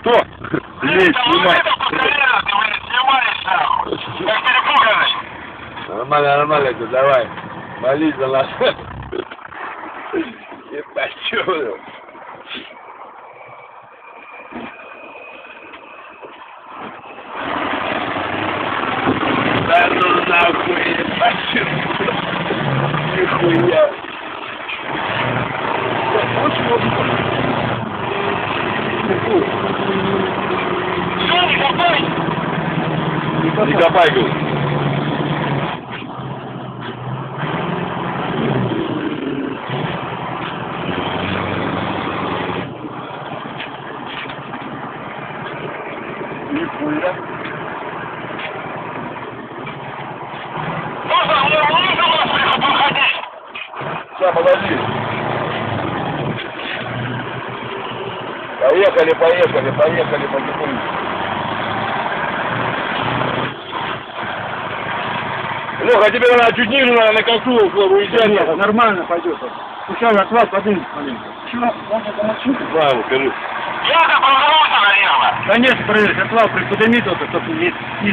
Кто? Лезь, снимай. Нормально, нормально, давай. Молись за нас. Ебать, чё? Да ну нахуй, ебать, нихуя. Не копай, говорю. Нихуя. Сейчас, подожди. Поехали потихоньку. Леха, тебе надо чуть ниже, на косу уезжать. Нет, нормально пойдет. Сначала отвал, подымись маленько. Чего? Можно помочить? Правильно, скажи. Я-то прорвался, наверное. Конечно, проверь, отвал, приподними только, чтобы не